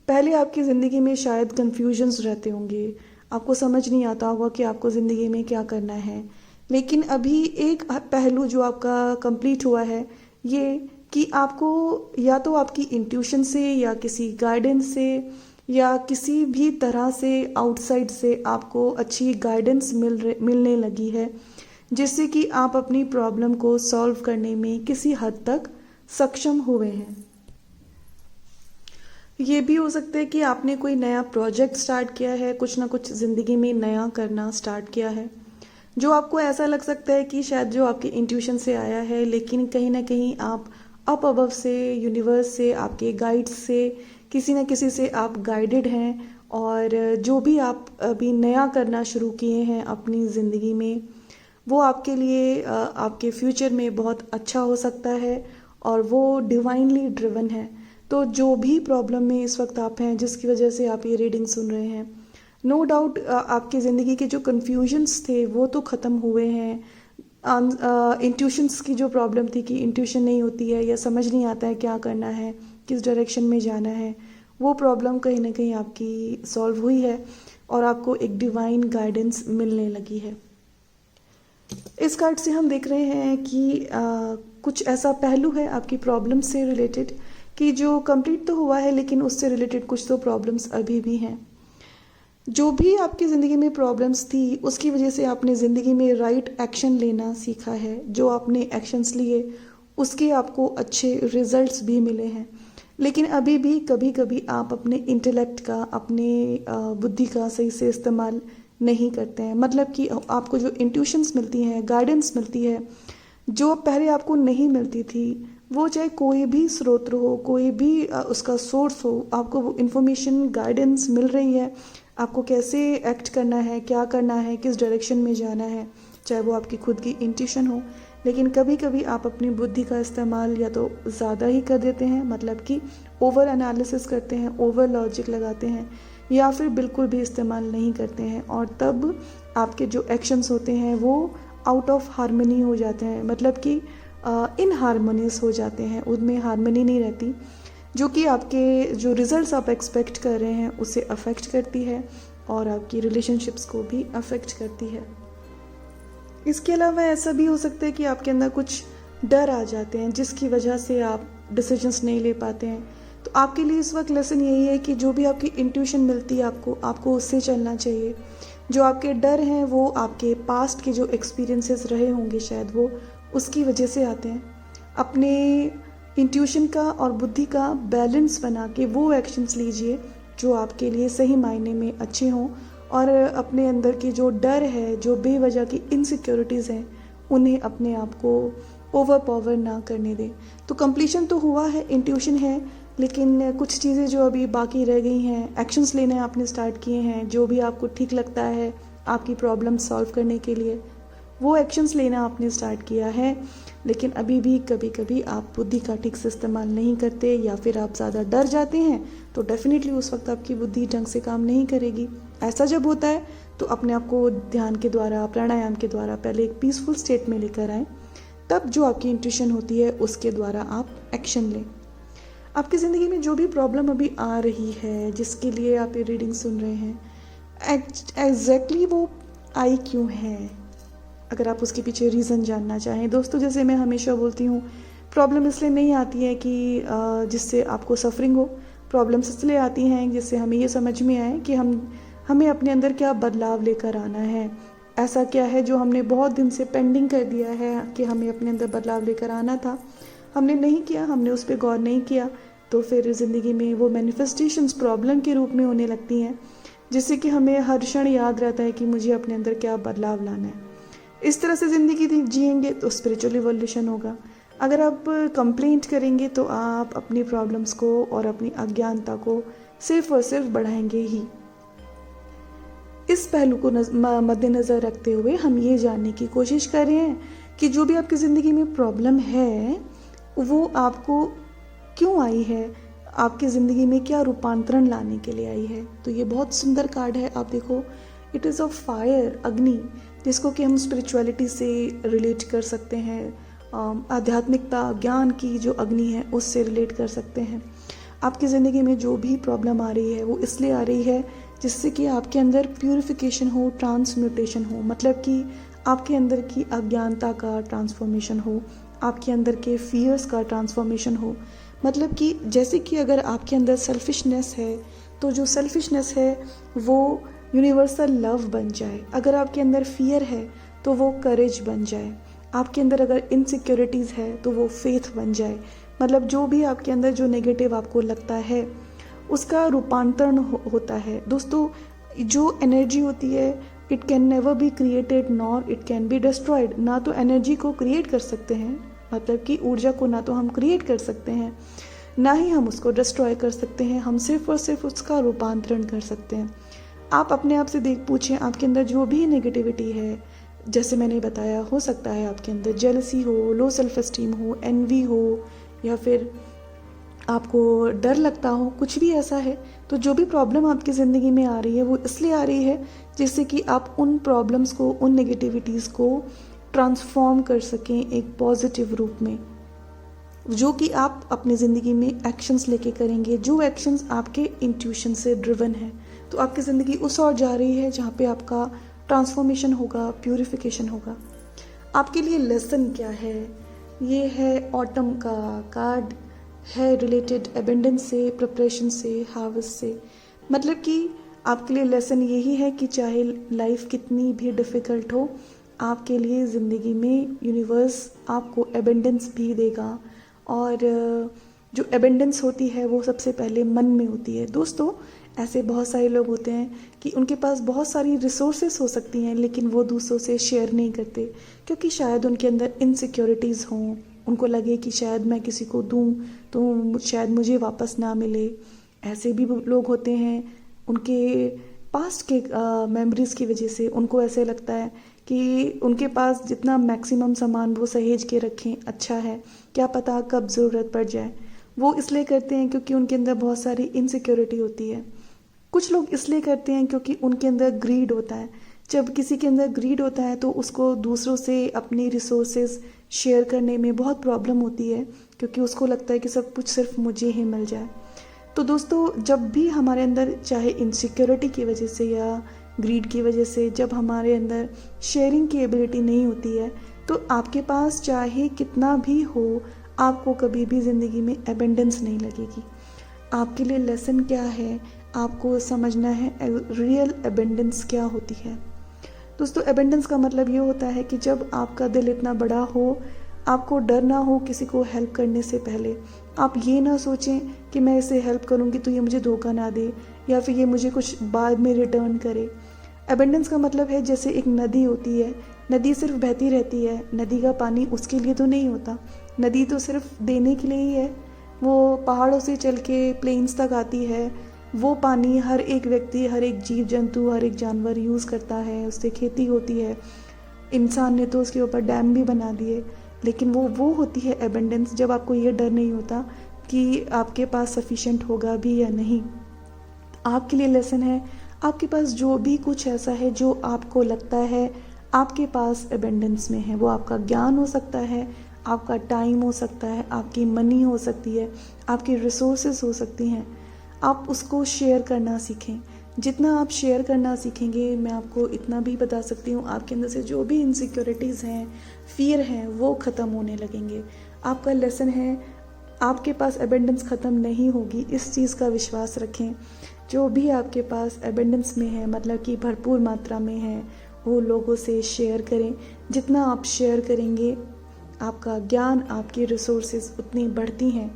A: पहले आपकी ज़िंदगी में शायद कन्फ्यूजन्स रहते होंगे, आपको समझ नहीं आता होगा कि आपको ज़िंदगी में क्या करना है। लेकिन अभी एक पहलू जो आपका कंप्लीट हुआ है ये कि आपको या तो आपकी इंट्यूशन से या किसी गाइडेंस से या किसी भी तरह से आउटसाइड से आपको अच्छी गाइडेंस मिलने लगी है, जिससे कि आप अपनी प्रॉब्लम को सॉल्व करने में किसी हद तक सक्षम हुए हैं। ये भी हो सकता है कि आपने कोई नया प्रोजेक्ट स्टार्ट किया है, कुछ ना कुछ ज़िंदगी में नया करना स्टार्ट किया है, जो आपको ऐसा लग सकता है कि शायद जो आपके इंट्यूशन से आया है, लेकिन कहीं ना कहीं आप अप अबव से, यूनिवर्स से, आपके गाइड्स से, किसी न किसी से आप गाइडेड हैं। और जो भी आप अभी नया करना शुरू किए हैं अपनी ज़िंदगी में, वो आपके लिए आपके फ्यूचर में बहुत अच्छा हो सकता है, और वो डिवाइनली ड्रिवन है। तो जो भी प्रॉब्लम में इस वक्त आप हैं, जिसकी वजह से आप ये रीडिंग सुन रहे हैं, नो डाउट आपकी ज़िंदगी के जो कन्फ्यूजन्स थे वो तो ख़त्म हुए हैं। इंट्यूशंस की जो प्रॉब्लम थी कि इंट्यूशन नहीं होती है या समझ नहीं आता है क्या करना है, किस डायरेक्शन में जाना है, वो प्रॉब्लम कहीं ना कहीं आपकी सॉल्व हुई है और आपको एक डिवाइन गाइडेंस मिलने लगी है। इस कार्ड से हम देख रहे हैं कि कुछ ऐसा पहलू है आपकी प्रॉब्लम से रिलेटेड कि जो कंप्लीट तो हुआ है, लेकिन उससे रिलेटेड कुछ तो प्रॉब्लम्स अभी भी हैं। जो भी आपकी ज़िंदगी में प्रॉब्लम्स थी, उसकी वजह से आपने ज़िंदगी में राइट एक्शन लेना सीखा है। जो आपने एक्शंस लिए उसके आपको अच्छे रिजल्ट्स भी मिले हैं, लेकिन अभी भी कभी कभी आप अपने इंटेलेक्ट का, अपने बुद्धि का सही से इस्तेमाल नहीं करते हैं। मतलब कि आपको जो इंट्यूशंस मिलती हैं, गाइडेंस मिलती है, जो पहले आपको नहीं मिलती थी, वो चाहे कोई भी स्रोत हो, कोई भी उसका सोर्स हो, आपको वो इन्फॉर्मेशन, गाइडेंस मिल रही है, आपको कैसे एक्ट करना है, क्या करना है, किस डायरेक्शन में जाना है, चाहे वो आपकी खुद की इंट्यूशन हो। लेकिन कभी कभी आप अपनी बुद्धि का इस्तेमाल या तो ज़्यादा ही कर देते हैं, मतलब कि ओवर एनालिसिस करते हैं, ओवर लॉजिक लगाते हैं, या फिर बिल्कुल भी इस्तेमाल नहीं करते हैं, और तब आपके जो एक्शंस होते हैं वो आउट ऑफ हार्मनी हो जाते हैं, मतलब कि इन हारमोनियस हो जाते हैं, उनमें हार्मनी नहीं रहती, जो कि आपके जो रिजल्ट्स आप एक्सपेक्ट कर रहे हैं उसे अफेक्ट करती है और आपकी रिलेशनशिप्स को भी अफेक्ट करती है। इसके अलावा ऐसा भी हो सकता है कि आपके अंदर कुछ डर आ जाते हैं जिसकी वजह से आप डिसीजंस नहीं ले पाते हैं। तो आपके लिए इस वक्त लेसन यही है कि जो भी आपकी इंट्यूशन मिलती है आपको उससे चलना चाहिए। जो आपके डर हैं वो आपके पास्ट के जो एक्सपीरियंसेस रहे होंगे, शायद वो उसकी वजह से आते हैं। अपने इंट्यूशन का और बुद्धि का बैलेंस बना के वो एक्शंस लीजिए जो आपके लिए सही मायने में अच्छे हों, और अपने अंदर के जो डर है, जो बेवजह की इनसिक्योरिटीज़ हैं, उन्हें अपने आप को ओवर पावर ना करने दें। तो कंप्लीशन तो हुआ है, इंट्यूशन है, लेकिन कुछ चीज़ें जो अभी बाकी रह गई हैं, एक्शंस लेने आपने स्टार्ट किए हैं, जो भी आपको ठीक लगता है आपकी प्रॉब्लम सॉल्व करने के लिए, वो एक्शंस लेना आपने स्टार्ट किया है। लेकिन अभी भी कभी कभी आप बुद्धि का ठीक से इस्तेमाल नहीं करते, या फिर आप ज़्यादा डर जाते हैं, तो डेफिनेटली उस वक्त आपकी बुद्धि ढंग से काम नहीं करेगी। ऐसा जब होता है तो अपने आप को ध्यान के द्वारा, प्राणायाम के द्वारा पहले एक पीसफुल स्टेट में लेकर आएँ, तब जो आपकी इंट्यूशन होती है उसके द्वारा आप एक्शन लें। आपकी ज़िंदगी में जो भी प्रॉब्लम अभी आ रही है, जिसके लिए आप ये रीडिंग सुन रहे हैं, एग्जैक्टली वो आई क्यों है, अगर आप उसके पीछे रीज़न जानना चाहें। दोस्तों, जैसे मैं हमेशा बोलती हूँ, प्रॉब्लम इसलिए नहीं आती है कि जिससे आपको सफरिंग हो। प्रॉब्लम्स इसलिए आती हैं जिससे हमें ये समझ में आए कि हमें अपने अंदर क्या बदलाव लेकर आना है। ऐसा क्या है जो हमने बहुत दिन से पेंडिंग कर दिया है कि हमें अपने अंदर बदलाव लेकर आना था, हमने नहीं किया, हमने उस पर गौर नहीं किया, तो फिर ज़िंदगी में वो मैनिफेस्टेशंस प्रॉब्लम के रूप में होने लगती हैं, जिससे कि हमें हर क्षण याद रहता है कि मुझे अपने अंदर क्या बदलाव लाना है। इस तरह से ज़िंदगी जिएंगे तो स्पिरिचुअल इवोल्यूशन होगा। अगर आप कंप्लेंट करेंगे तो आप अपनी प्रॉब्लम्स को और अपनी अज्ञानता को सिर्फ और सिर्फ बढ़ाएंगे ही। इस पहलू को मद्देनज़र रखते हुए हम ये जानने की कोशिश कर रहे हैं कि जो भी आपकी ज़िंदगी में प्रॉब्लम है वो आपको क्यों आई है, आपकी ज़िंदगी में क्या रूपांतरण लाने के लिए आई है। तो ये बहुत सुंदर कार्ड है, आप देखो, इट इज़ ऑफ फायर, अग्नि, जिसको कि हम स्पिरिचुअलिटी से रिलेट कर सकते हैं, आध्यात्मिकता, ज्ञान की जो अग्नि है उससे रिलेट कर सकते हैं। आपकी ज़िंदगी में जो भी प्रॉब्लम आ रही है वो इसलिए आ रही है जिससे कि आपके अंदर प्यूरिफिकेशन हो, ट्रांसम्यूटेशन हो, मतलब कि आपके अंदर की अज्ञानता का ट्रांसफॉर्मेशन हो, आपके अंदर के फियर्स का ट्रांसफॉर्मेशन हो। मतलब कि जैसे कि अगर आपके अंदर सेल्फिशनेस है तो जो सेल्फिशनेस है वो यूनिवर्सल लव बन जाए। अगर आपके अंदर फियर है तो वो करेज बन जाए। आपके अंदर अगर इनसिक्योरिटीज़ है तो वो फेथ बन जाए। मतलब जो भी आपके अंदर जो नेगेटिव आपको लगता है उसका रूपांतरण होता है। दोस्तों, जो एनर्जी होती है it can never be created nor it can be destroyed. ना तो एनर्जी को क्रिएट कर सकते हैं, मतलब कि ऊर्जा को ना तो हम क्रिएट कर सकते हैं, ना ही हम उसको डिस्ट्रॉय कर सकते हैं। हम सिर्फ और सिर्फ उसका रूपांतरण कर सकते हैं। आप अपने आप से पूछें, आपके अंदर जो भी नेगेटिविटी है, जैसे मैंने बताया, हो सकता है आपके अंदर जेलसी हो, लो सेल्फ एस्टीम हो, एनवी हो, या फिर आपको डर लगता हो, कुछ भी ऐसा है। तो जो भी प्रॉब्लम आपकी ज़िंदगी में आ रही है वो इसलिए आ रही है जिससे कि आप उन प्रॉब्लम्स को, उन नेगेटिविटीज़ को ट्रांसफॉर्म कर सकें एक पॉजिटिव रूप में, जो कि आप अपनी ज़िंदगी में एक्शंस लेके करेंगे, जो एक्शंस आपके इंट्यूशन से ड्रिवन है। तो आपकी ज़िंदगी उस ओर जा रही है जहाँ पे आपका ट्रांसफॉर्मेशन होगा, प्यूरिफिकेशन होगा। आपके लिए लेसन क्या है? ये है ऑटम का कार्ड, है रिलेटेड एबेंडेंस से, प्रिपरेशन से, हार्वेस्ट से। मतलब कि आपके लिए लेसन यही है कि चाहे लाइफ कितनी भी डिफ़िकल्ट हो, आपके लिए ज़िंदगी में यूनिवर्स आपको एबेंडेंस भी देगा। और जो एबेंडेंस होती है वो सबसे पहले मन में होती है। दोस्तों, ऐसे बहुत सारे लोग होते हैं कि उनके पास बहुत सारी रिसोर्सेस हो सकती हैं, लेकिन वो दूसरों से शेयर नहीं करते, क्योंकि शायद उनके अंदर इनसिक्योरिटीज़ हों। उनको लगे कि शायद मैं किसी को दूं तो शायद मुझे वापस ना मिले। ऐसे भी लोग होते हैं, उनके पास्ट के मेमोरीज़ की वजह से उनको ऐसे लगता है कि उनके पास जितना मैक्सिमम सामान वो सहेज के रखें अच्छा है, क्या पता कब ज़रूरत पड़ जाए। वो इसलिए करते हैं क्योंकि उनके अंदर बहुत सारी इनसिक्योरिटी होती है। कुछ लोग इसलिए करते हैं क्योंकि उनके अंदर ग्रीड होता है। जब किसी के अंदर ग्रीड होता है तो उसको दूसरों से अपनी रिसोर्सेज शेयर करने में बहुत प्रॉब्लम होती है, क्योंकि उसको लगता है कि सब कुछ सिर्फ मुझे ही मिल जाए। तो दोस्तों, जब भी हमारे अंदर, चाहे इनसिक्योरिटी की वजह से या ग्रीड की वजह से, जब हमारे अंदर शेयरिंग की एबिलिटी नहीं होती है, तो आपके पास चाहे कितना भी हो, आपको कभी भी ज़िंदगी में एबेंडेंस नहीं लगेगी। आपके लिए लेसन क्या है? आपको समझना है रियल एबेंडेंस क्या होती है। दोस्तों, एबेंडेंस का मतलब ये होता है कि जब आपका दिल इतना बड़ा हो, आपको डर ना हो किसी को हेल्प करने से पहले। आप ये ना सोचें कि मैं इसे हेल्प करूँगी तो ये मुझे धोखा ना दे, या फिर ये मुझे कुछ बाद में रिटर्न करे। एबेंडेंस का मतलब है जैसे एक नदी होती है, नदी सिर्फ बहती रहती है, नदी का पानी उसके लिए तो नहीं होता, नदी तो सिर्फ देने के लिए ही है। वो पहाड़ों से चल के प्लेन्स तक आती है, वो पानी हर एक व्यक्ति, हर एक जीव जंतु, हर एक जानवर यूज़ करता है, उससे खेती होती है। इंसान ने तो उसके ऊपर डैम भी बना दिए, लेकिन वो होती है एबेंडेंस, जब आपको ये डर नहीं होता कि आपके पास सफिशिएंट होगा भी या नहीं। आपके लिए लेसन है, आपके पास जो भी कुछ ऐसा है जो आपको लगता है आपके पास एबेंडेंस में है, वो आपका ज्ञान हो सकता है, आपका टाइम हो सकता है, आपकी मनी हो सकती है, आपकी रिसोर्सेज हो सकती हैं। आप उसको शेयर करना सीखें। जितना आप शेयर करना सीखेंगे, मैं आपको इतना भी बता सकती हूँ, आपके अंदर से जो भी इनसिक्योरिटीज़ हैं, फियर हैं, वो ख़त्म होने लगेंगे। आपका लेसन है, आपके पास एबेंडेंस ख़त्म नहीं होगी, इस चीज़ का विश्वास रखें। जो भी आपके पास एबेंडेंस में है, मतलब कि भरपूर मात्रा में है, वो लोगों से शेयर करें। जितना आप शेयर करेंगे, आपका ज्ञान, आपकी रिसोर्सेज उतनी बढ़ती हैं।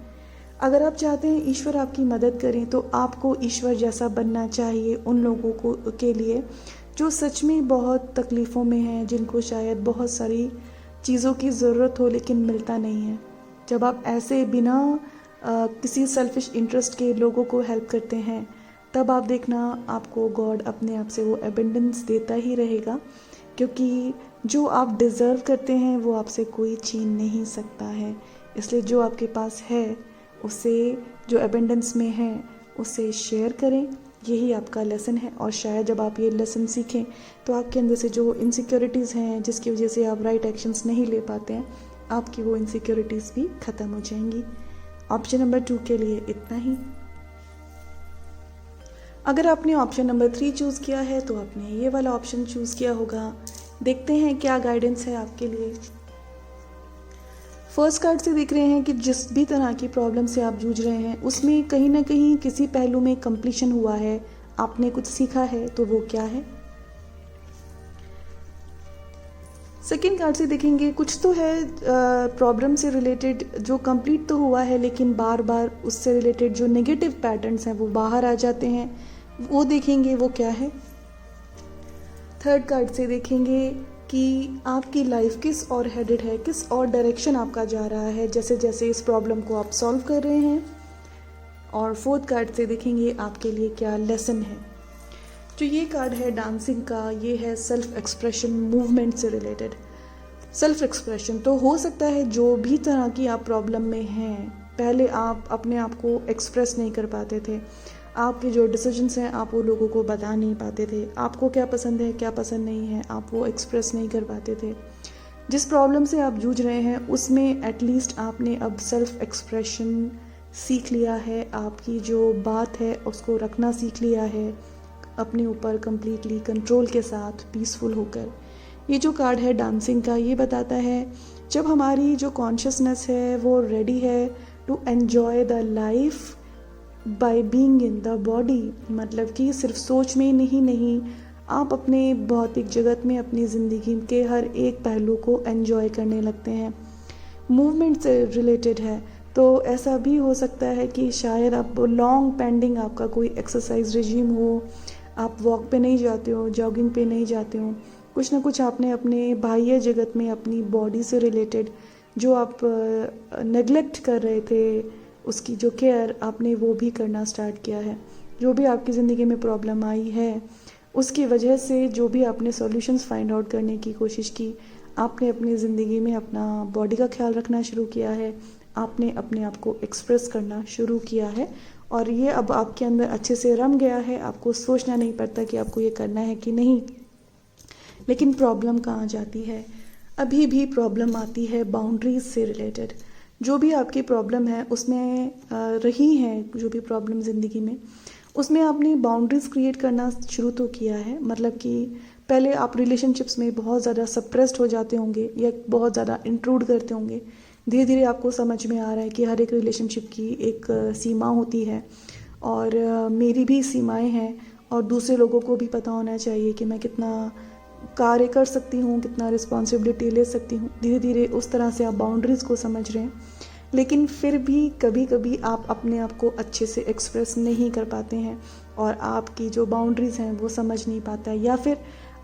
A: अगर आप चाहते हैं ईश्वर आपकी मदद करें, तो आपको ईश्वर जैसा बनना चाहिए उन लोगों को के लिए जो सच में बहुत तकलीफ़ों में हैं, जिनको शायद बहुत सारी चीज़ों की ज़रूरत हो लेकिन मिलता नहीं है। जब आप ऐसे बिना किसी सेल्फिश इंटरेस्ट के लोगों को हेल्प करते हैं, तब आप देखना आपको गॉड अपने आप से वो एबेंडेंस देता ही रहेगा, क्योंकि जो आप डिज़र्व करते हैं वो आपसे कोई छीन नहीं सकता है। इसलिए जो आपके पास है उसे, जो एबेंडेंस में है, उसे शेयर करें। यही आपका लेसन है। और शायद जब आप ये लेसन सीखें तो आपके अंदर से जो इनसिक्योरिटीज़ हैं, जिसकी वजह से आप राइट एक्शंस नहीं ले पाते हैं, आपकी वो इनसिक्योरिटीज़ भी ख़त्म हो जाएंगी। ऑप्शन नंबर 2 के लिए इतना ही। अगर आपने ऑप्शन नंबर 3 चूज़ किया है तो आपने ये वाला ऑप्शन चूज़ किया होगा। देखते हैं क्या गाइडेंस है आपके लिए। फर्स्ट कार्ड से देख रहे हैं कि जिस भी तरह की प्रॉब्लम से आप जूझ रहे हैं, उसमें कहीं ना कहीं किसी पहलू में कंप्लीशन हुआ है, आपने कुछ सीखा है, तो वो क्या है। सेकेंड कार्ड से देखेंगे कुछ तो है प्रॉब्लम से रिलेटेड जो कंप्लीट तो हुआ है, लेकिन बार बार उससे रिलेटेड जो नेगेटिव पैटर्न्स हैं वो बाहर आ जाते हैं, वो देखेंगे वो क्या है। थर्ड कार्ड से देखेंगे कि आपकी लाइफ किस और हेडेड है, किस और डायरेक्शन आपका जा रहा है जैसे जैसे इस प्रॉब्लम को आप सॉल्व कर रहे हैं। और फोर्थ कार्ड से देखेंगे आपके लिए क्या लेसन है। जो ये कार्ड है डांसिंग का, ये है सेल्फ एक्सप्रेशन, मूवमेंट से रिलेटेड सेल्फ एक्सप्रेशन। तो हो सकता है जो भी तरह की आप प्रॉब्लम में हैं, पहले आप अपने आप को एक्सप्रेस नहीं कर पाते थे, आपके जो डिसीजंस हैं आप वो लोगों को बता नहीं पाते थे, आपको क्या पसंद है क्या पसंद नहीं है आप वो एक्सप्रेस नहीं कर पाते थे। जिस प्रॉब्लम से आप जूझ रहे हैं उसमें एटलीस्ट आपने अब सेल्फ एक्सप्रेशन सीख लिया है, आपकी जो बात है उसको रखना सीख लिया है अपने ऊपर कंप्लीटली कंट्रोल के साथ, पीसफुल होकर। ये जो कार्ड है डांसिंग का, ये बताता है जब हमारी जो कॉन्शियसनेस है वो रेडी है to enjoy the life by being in the body, मतलब कि सिर्फ सोच में ही नहीं आप अपने भौतिक जगत में अपनी ज़िंदगी के हर एक पहलू को एन्जॉय करने लगते हैं। मूवमेंट से रिलेटेड है, तो ऐसा भी हो सकता है कि शायद आप लॉन्ग पेंडिंग आपका कोई एक्सरसाइज रिजीम हो, आप वॉक पे नहीं जाते हो, जॉगिंग पे नहीं जाते हो, कुछ ना कुछ आपने अपने बाह्य जगत में अपनी बॉडी से रिलेटेड जो आप नेग्लेक्ट कर रहे थे, उसकी जो केयर आपने वो भी करना स्टार्ट किया है। जो भी आपकी ज़िंदगी में प्रॉब्लम आई है उसकी वजह से जो भी आपने सॉल्यूशंस फाइंड आउट करने की कोशिश की, आपने अपनी ज़िंदगी में अपना बॉडी का ख्याल रखना शुरू किया है, आपने अपने आप को एक्सप्रेस करना शुरू किया है और ये अब आपके अंदर अच्छे से रम गया है। आपको सोचना नहीं पड़ता कि आपको ये करना है कि नहीं। लेकिन प्रॉब्लम कहाँ जाती है? अभी भी प्रॉब्लम आती है बाउंड्रीज से रिलेटेड। जो भी आपकी प्रॉब्लम है उसमें रही है, जो भी प्रॉब्लम ज़िंदगी में, उसमें आपने बाउंड्रीज क्रिएट करना शुरू तो किया है। मतलब कि पहले आप रिलेशनशिप्स में बहुत ज़्यादा सप्रेस्ड हो जाते होंगे या बहुत ज़्यादा इंट्रूड करते होंगे। धीरे धीरे आपको समझ में आ रहा है कि हर एक रिलेशनशिप की एक सीमा होती है और मेरी भी सीमाएं हैं और दूसरे लोगों को भी पता होना चाहिए कि मैं कितना कार्य कर सकती हूँ, कितना रिस्पॉन्सिबिलिटी ले सकती हूँ। धीरे धीरे उस तरह से आप बाउंड्रीज़ को समझ रहे हैं, लेकिन फिर भी कभी कभी आप अपने आप को अच्छे से एक्सप्रेस नहीं कर पाते हैं और आपकी जो बाउंड्रीज़ हैं वो समझ नहीं पाता है, या फिर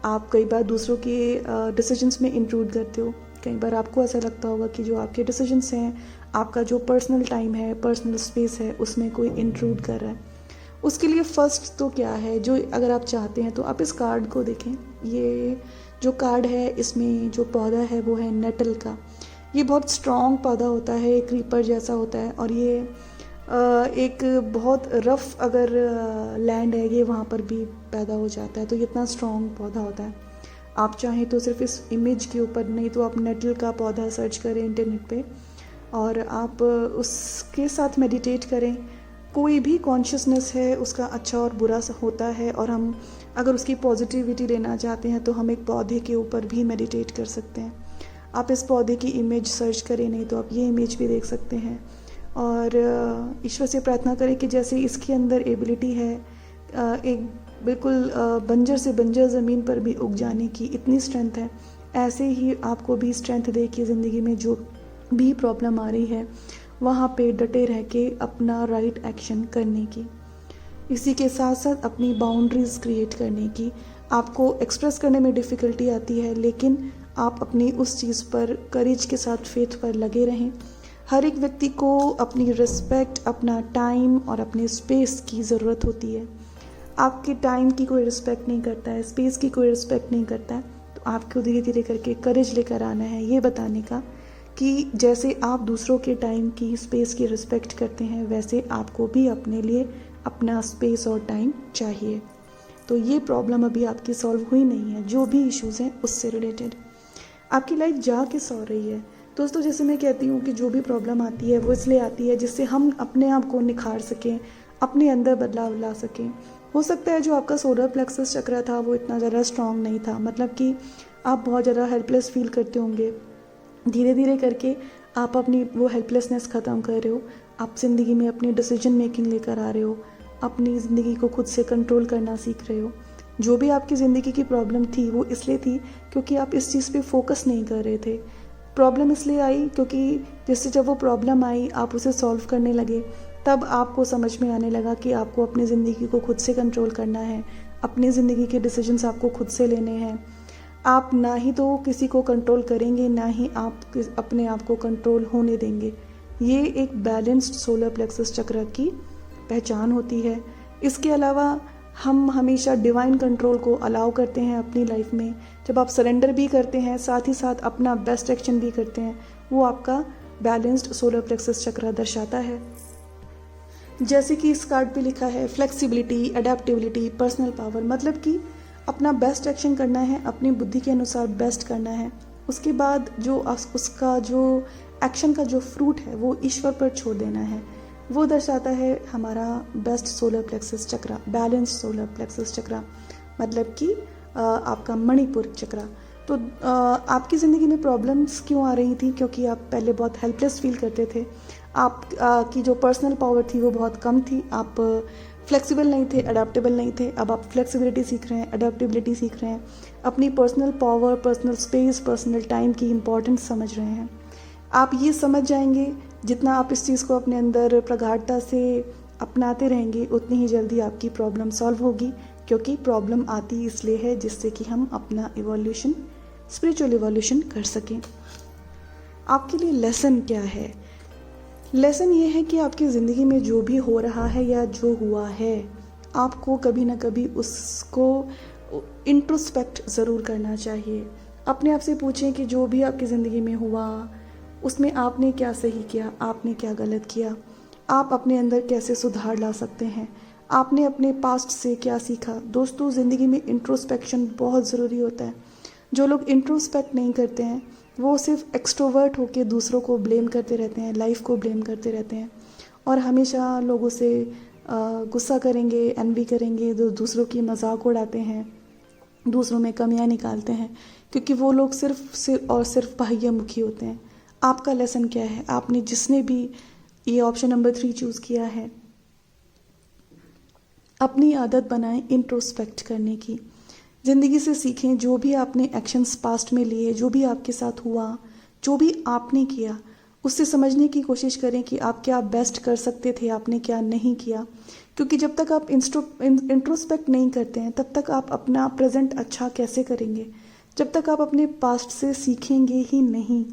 A: आप कई बार दूसरों के डिसीजंस में इंट्रूड करते हो। कई बार आपको ऐसा लगता होगा कि जो आपके डिसीजंस हैं, आपका जो पर्सनल टाइम है, पर्सनल स्पेस है, उसमें कोई इंट्रूड कर रहा है। उसके लिए फ़र्स्ट तो क्या है, जो अगर आप चाहते हैं तो आप इस कार्ड को देखें। ये जो कार्ड है इसमें जो पौधा है वो है नेटल का। ये बहुत स्ट्रॉन्ग पौधा होता है, एक क्रीपर जैसा होता है और ये एक बहुत रफ़ अगर लैंड है ये वहाँ पर भी पैदा हो जाता है, तो ये इतना स्ट्रॉन्ग पौधा होता है। आप चाहें तो सिर्फ इस इमेज के ऊपर, नहीं तो आप नेटल का पौधा सर्च करें इंटरनेट पे और आप उसके साथ मेडिटेट करें। कोई भी कॉन्शियसनेस है उसका अच्छा और बुरा होता है और हम अगर उसकी पॉजिटिविटी लेना चाहते हैं तो हम एक पौधे के ऊपर भी मेडिटेट कर सकते हैं। आप इस पौधे की इमेज सर्च करें, नहीं तो आप ये इमेज भी देख सकते हैं और ईश्वर से प्रार्थना करें कि जैसे इसके अंदर एबिलिटी है एक बिल्कुल बंजर से बंजर ज़मीन पर भी उग जाने की, इतनी स्ट्रेंथ है, ऐसे ही आपको भी स्ट्रेंथ दे कि ज़िंदगी में जो भी प्रॉब्लम आ रही है वहाँ पे डटे रह के अपना राइट एक्शन करने की, इसी के साथ साथ अपनी बाउंड्रीज़ क्रिएट करने की। आपको एक्सप्रेस करने में डिफ़िकल्टी आती है, लेकिन आप अपनी उस चीज़ पर करेज के साथ, फेथ पर लगे रहें। हर एक व्यक्ति को अपनी रिस्पेक्ट, अपना टाइम और अपने स्पेस की ज़रूरत होती है। आपके टाइम की कोई रिस्पेक्ट नहीं करता है, स्पेस की कोई रिस्पेक्ट नहीं करता है, तो आपको धीरे धीरे करके करेज लेकर आना है ये बताने का कि जैसे आप दूसरों के टाइम की, स्पेस की रिस्पेक्ट करते हैं, वैसे आपको भी अपने लिए अपना स्पेस और टाइम चाहिए। तो ये प्रॉब्लम अभी आपकी सॉल्व हुई नहीं है, जो भी इश्यूज़ हैं उससे रिलेटेड आपकी लाइफ जा के सॉ रही है। दोस्तों, जैसे मैं कहती हूँ कि जो भी प्रॉब्लम आती है वो इसलिए आती है जिससे हम अपने आप को निखार सकें, अपने अंदर बदलाव ला सकें। हो सकता है जो आपका सोलर प्लेक्सस चक्र था वो इतना ज़्यादा स्ट्रॉन्ग नहीं था, मतलब कि आप बहुत ज़्यादा हेल्पलेस फील करते होंगे। धीरे धीरे करके आप अपनी वो हेल्पलेसनेस ख़त्म कर रहे हो, आप ज़िंदगी में अपनी डिसीजन मेकिंग लेकर आ रहे हो, अपनी ज़िंदगी को खुद से कंट्रोल करना सीख रहे हो। जो भी आपकी ज़िंदगी की प्रॉब्लम थी वो इसलिए थी क्योंकि आप इस चीज़ पे फोकस नहीं कर रहे थे। प्रॉब्लम इसलिए आई क्योंकि जैसे जब वो प्रॉब्लम आई आप उसे सॉल्व करने लगे, तब आपको समझ में आने लगा कि आपको अपनी ज़िंदगी को खुद से कंट्रोल करना है, अपनी ज़िंदगी के डिसीजंस आपको खुद से लेने हैं। आप ना ही तो किसी को कंट्रोल करेंगे, ना ही आप अपने आप को कंट्रोल होने देंगे। ये एक बैलेंस्ड सोलर प्लेक्सस चक्र की पहचान होती है। इसके अलावा हम हमेशा डिवाइन कंट्रोल को अलाउ करते हैं अपनी लाइफ में। जब आप सरेंडर भी करते हैं, साथ ही साथ अपना बेस्ट एक्शन भी करते हैं, वो आपका बैलेंस्ड सोलर प्लेक्सस चक्र दर्शाता है। जैसे कि इस कार्ड पे लिखा है फ्लेक्सिबिलिटी, अडेप्टिबिलिटी, पर्सनल पावर, मतलब कि अपना बेस्ट एक्शन करना है, अपनी बुद्धि के अनुसार बेस्ट करना है। उसके बाद जो उसका जो एक्शन का जो फ्रूट है वो ईश्वर पर छोड़ देना है। वो दर्शाता है हमारा बेस्ट सोलर प्लेक्सस चक्र, बैलेंस्ड सोलर प्लेक्सस चक्र, मतलब कि आपका मणिपुर चक्र। तो आपकी ज़िंदगी में प्रॉब्लम्स क्यों आ रही थी? क्योंकि आप पहले बहुत हेल्पलेस फील करते थे। आप की जो पर्सनल पावर थी वो बहुत कम थी। आप फ्लेक्सिबल नहीं थे, अडेप्टेबल नहीं थे। अब आप फ्लेक्सिबिलिटी सीख रहे हैं, अडेप्टेबिलिटी सीख रहे हैं, अपनी personal power, personal space, personal time की इम्पोर्टेंस समझ रहे हैं। आप ये समझ जाएंगे, जितना आप इस चीज़ को अपने अंदर प्रगाढ़ता से अपनाते रहेंगे उतनी ही जल्दी आपकी प्रॉब्लम सॉल्व होगी। क्योंकि प्रॉब्लम आती इसलिए है जिससे कि हम अपना इवोल्यूशन, स्पिरिचुअल इवोल्यूशन कर सकें। आपके लिए लेसन क्या है? लेसन ये है कि आपकी ज़िंदगी में जो भी हो रहा है या जो हुआ है, आपको कभी ना कभी उसको इंट्रोस्पेक्ट ज़रूर करना चाहिए। अपने आप से पूछें कि जो भी आपकी ज़िंदगी में हुआ उसमें आपने क्या सही किया, आपने क्या गलत किया, आप अपने अंदर कैसे सुधार ला सकते हैं, आपने अपने पास्ट से क्या सीखा। दोस्तों, ज़िंदगी में इंट्रोस्पेक्शन बहुत ज़रूरी होता है। जो लोग इंट्रोस्पेक्ट नहीं करते हैं वो सिर्फ एक्सट्रोवर्ट होकर दूसरों को ब्लेम करते रहते हैं, लाइफ को ब्लेम करते रहते हैं और हमेशा लोगों से गुस्सा करेंगे, एनवी करेंगे, दूसरों की मजाक उड़ाते हैं, दूसरों में कमियां निकालते हैं, क्योंकि वो लोग सिर्फ और सिर्फ बाह्यमुखी होते हैं। आपका लेसन क्या है? आपने जिसने भी ये ऑप्शन नंबर 3 चूज़ किया है, अपनी आदत बनाएं इंट्रोस्पेक्ट करने की। ज़िंदगी से सीखें, जो भी आपने एक्शंस पास्ट में लिए, जो भी आपके साथ हुआ, जो भी आपने किया, उससे समझने की कोशिश करें कि आप क्या बेस्ट कर सकते थे, आपने क्या नहीं किया। क्योंकि जब तक आप इंट्रोस्पेक्ट नहीं करते हैं तब तक आप अपना प्रेजेंट अच्छा कैसे करेंगे? जब तक आप अपने पास्ट से सीखेंगे ही नहीं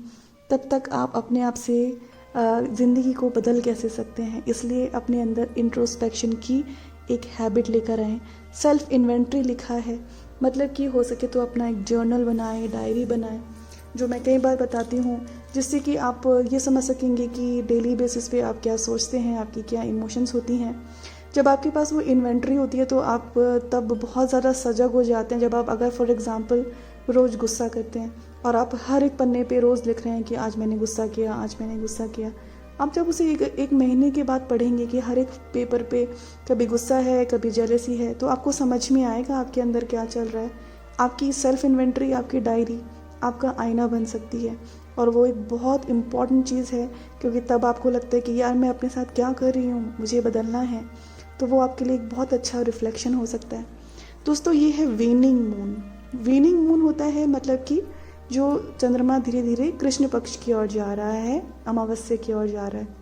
A: तब तक आप अपने आप से ज़िंदगी को बदल कैसे सकते हैं? इसलिए अपने अंदर इंट्रोस्पेक्शन की एक हैबिट लेकर आएँ। सेल्फ इन्वेंट्री लिखा है, मतलब कि हो सके तो अपना एक जर्नल बनाएं, डायरी बनाएं, जो मैं कई बार बताती हूँ, जिससे कि आप ये समझ सकेंगे कि डेली बेसिस पे आप क्या सोचते हैं, आपकी क्या इमोशंस होती हैं। जब आपके पास वो इन्वेंट्री होती है तो आप तब बहुत ज़्यादा सजग हो जाते हैं। जब आप अगर फॉर एग्ज़ाम्पल रोज़ गुस्सा करते हैं और आप हर एक पन्ने पे रोज़ लिख रहे हैं कि आज मैंने गुस्सा किया, आज मैंने गुस्सा किया, आप जब उसे एक महीने के बाद पढ़ेंगे कि हर एक पेपर पे कभी गुस्सा है, कभी जेलसी है, तो आपको समझ में आएगा आपके अंदर क्या चल रहा है। आपकी सेल्फ इन्वेंट्री, आपकी डायरी आपका आईना बन सकती है और वो एक बहुत इम्पॉर्टेंट चीज़ है, क्योंकि तब आपको लगता है कि यार मैं अपने साथ क्या कर रही हूँ, मुझे बदलना है, तो वो आपके लिए एक बहुत अच्छा रिफ्लेक्शन हो सकता है। दोस्तों, ये है वेनिंग मून। वेनिंग मून होता है मतलब कि जो चंद्रमा धीरे धीरे कृष्ण पक्ष की ओर जा रहा है, अमावस्या की ओर जा रहा है।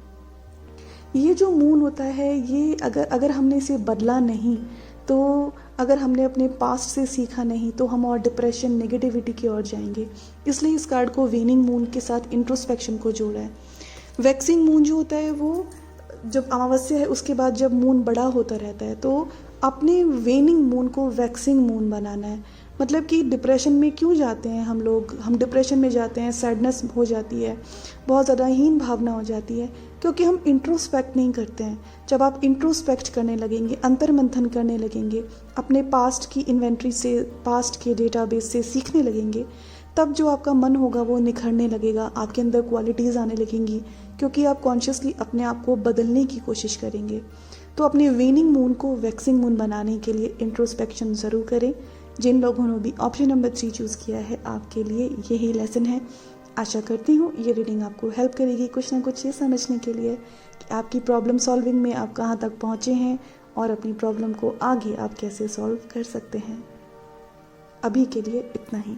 A: ये जो मून होता है, ये अगर हमने इसे बदला नहीं, तो अगर हमने अपने पास्ट से सीखा नहीं, तो हम और डिप्रेशन, नेगेटिविटी की ओर जाएंगे। इसलिए इस कार्ड को वेनिंग मून के साथ इंट्रोस्पेक्शन को जोड़ा है। वैक्सिंग मून जो होता है वो जब अमावस्या है उसके बाद जब मून बड़ा होता रहता है, तो अपने वेनिंग मून को वैक्सिंग मून बनाना है। मतलब कि डिप्रेशन में क्यों जाते हैं हम लोग? हम डिप्रेशन में जाते हैं, सैडनेस हो जाती है, बहुत ज़्यादा हीन भावना हो जाती है, क्योंकि हम इंट्रोस्पेक्ट नहीं करते हैं। जब आप इंट्रोस्पेक्ट करने लगेंगे, अंतर्मंथन करने लगेंगे, अपने पास्ट की इन्वेंट्री से, पास्ट के डेटाबेस से सीखने लगेंगे, तब जो आपका मन होगा वो निखरने लगेगा, आपके अंदर क्वालिटीज़ आने लगेंगी, क्योंकि आप कॉन्शियसली अपने आप को बदलने की कोशिश करेंगे। तो अपने वेनिंग मून को वैक्सिंग मून बनाने के लिए इंट्रोस्पेक्शन ज़रूर करें। जिन लोगों ने भी ऑप्शन नंबर 3 चूज़ किया है, आपके लिए यही लेसन है। आशा करती हूँ ये रीडिंग आपको हेल्प करेगी कुछ ना कुछ ये समझने के लिए कि आपकी प्रॉब्लम सॉल्विंग में आप कहाँ तक पहुँचे हैं और अपनी प्रॉब्लम को आगे आप कैसे सॉल्व कर सकते हैं। अभी के लिए इतना ही।